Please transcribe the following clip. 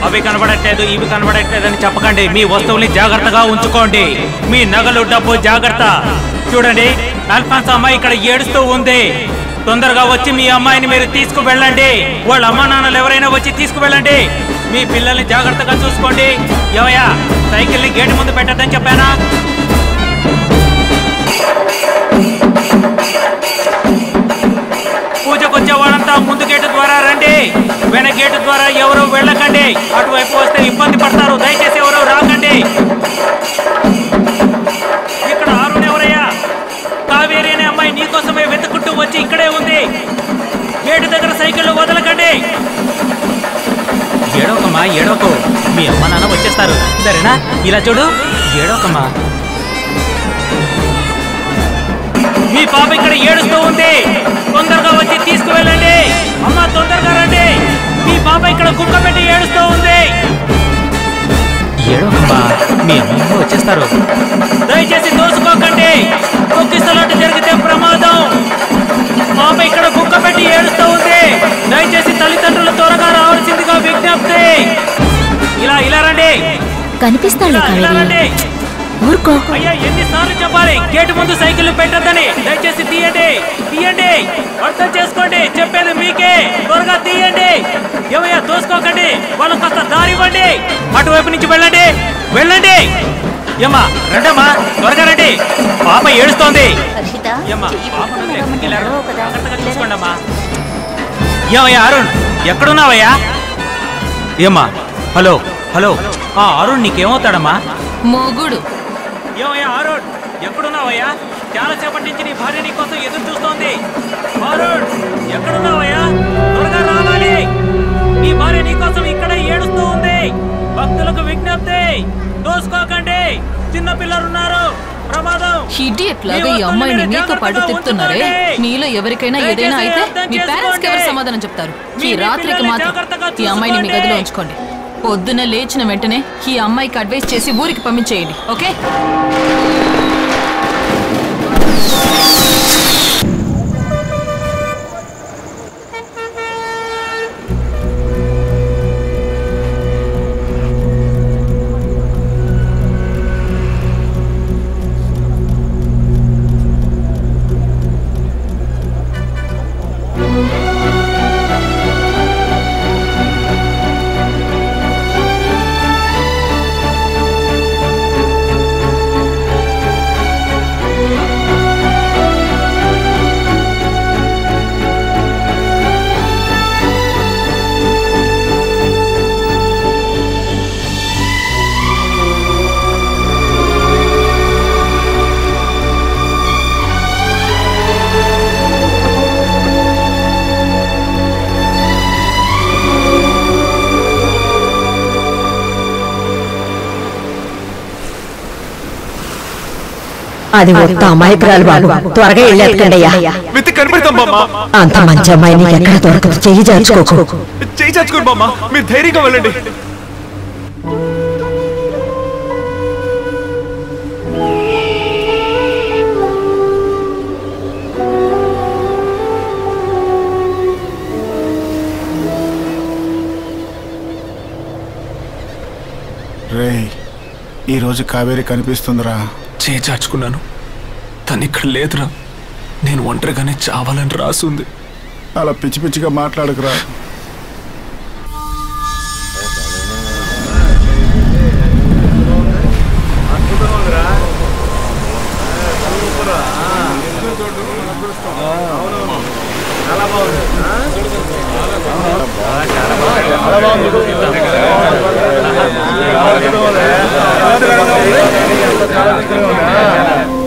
అవి కనబడట్లేదు ఇవి కనబడట్లేదు అని చెప్పకండి. మీ వస్తువుల్ని జాగ్రత్తగా ఉంచుకోండి. మీ నగలు డబ్బు జాగ్రత్త. చూడండి, అల్ఫాన్స్ అమ్మాయి ఇక్కడ ఏడుస్తూ ఉంది. తొందరగా వచ్చి మీ అమ్మాయిని మీరు తీసుకువెళ్ళండి. వాళ్ళ అమ్మా నాన్నలు ఎవరైనా వచ్చి తీసుకువెళ్ళండి. మీ పిల్లల్ని జాగ్రత్తగా చూసుకోండి. ఏమయ్యా, సైకిల్ని గేటు ముందు పెట్టద్దని చెప్పానా? పూజకు వచ్చే వాళ్ళంతా ముందు గేటు ద్వారా రండి. వెనక గేటు ద్వారా ఎవరు వెళ్ళకండి. అటువైపు వస్తే ఇబ్బంది పడతారు. దయచేసి ఎవరు రాకండి. ఇక్కడ అరుణ్ ఎవరయ్యా? కావేరి అనే అమ్మాయి నీకోసమే వెతుకుంటూ వచ్చి ఇక్కడే ఉంది. గేటు దగ్గర సైకిళ్ళు వదలకండి. ఏడోకమ్మా, ఏడోకు. మీ అమ్మ నాన్న వచ్చేస్తారు, సరేనా? ఇలా చూడు, ఏడోకమ్మా. మీ పాప ఇక్కడ ఏడుస్తూ ఉంది. తొందరగా వచ్చి తీసుకువెళ్ళండి. అమ్మ, తొందరగా రండి. మీ పాప ఇక్కడ కుక్క పెట్టి ఏడుస్తూ ఉంది. ఏడోకమ్మా, మీ అమ్మ వచ్చేస్తారు. దయచేసి దోసుకోకండి. కుక్కిసలాట జరిగితే ప్రమాదం. పాప ఇక్కడ కుక్క పెట్టి ఏడుస్తూ ఉంది. దయచేసి తల్లిదండ్రులు త్వరగా రావాల్సిందిగా విజ్ఞప్తి. ఇలా ఇలా రండి. కనిపిస్తాడు. అయ్యా, ఎన్నిసార్లు చెప్పాలి గేటు ముందు సైకిల్ పెట్టద్దని? దయచేసి తీయండి, తీయండి. అర్థం చేసుకోండి, చెప్పేది మీకే. త్వరగా తీయండి. ఏమయ్యా, దోసుకోకండి. వాళ్ళు కాస్త దారి ఇవ్వండి. అటువైపు నుంచి వెళ్ళండి, వెళ్ళండి. ఏమ్మా, రండమ్మా, త్వరగా రండి. పాప ఏడుస్తోంది. చూసుకోండి అమ్మా. ఏమయ్యా అరుణ్, ఎక్కడున్నావయ్యా? ఏమ్మా, హలో హలో. అరుణ్ నీకేమవుతాడమ్మా? మొగుడు. ఏమయ్యా అరుణ్, ఎక్కడున్నావయ్యా? చాలా సేపటి నుంచి నీ భార్య నీ కోసం ఎదురు చూస్తోంది. అరుణ్, ఎక్కడున్నావయ్యా? త్వరగా రావాలి. నీ భార్య నీ కోసం ఇక్కడ ఏడుస్తూ ఉంది. భక్తులకు విజ్ఞప్తి, దోసుకోకండి. చిన్న పిల్లలున్నారు, ప్రమాదం. ఇడియట్లాగా ఈ అమ్మాయిని మీతో పాటు తిప్పుతున్నారే. మీలో ఎవరికైనా ఏదైనా అయితే మీ పేరెంట్స్కి ఎవరు సమాధానం చెప్తారు? ఈ రాత్రికి మాత్రం ఈ అమ్మాయిని మీ గదిలో ఉంచుకోండి. పొద్దున లేచిన వెంటనే ఈ అమ్మాయికి అడ్వైస్ చేసి ఊరికి పంపించేయండి, ఓకే? అది ఒక్క అమాయకురాలు బాబు. త్వరగా వెళ్ళేకండి అయ్యా. అంత మంచి అమ్మాయి నీకు ఎక్కడ దొరకదు. చెయ్యి జార్చుకోకు. చెయ్యి జార్చుకోండి బామ్మ. మీరు ధైర్యంగా వెళ్ళండి. రేయ్, ఈరోజు కావేరి కనిపిస్తుందిరా. చేయి చాచుకున్నాను, తను ఇక్కడ లేదురా. నేను ఒంటరిగానే చావాలని రాసుంది. అలా పిచ్చి పిచ్చిగా మాట్లాడకురా. చాలా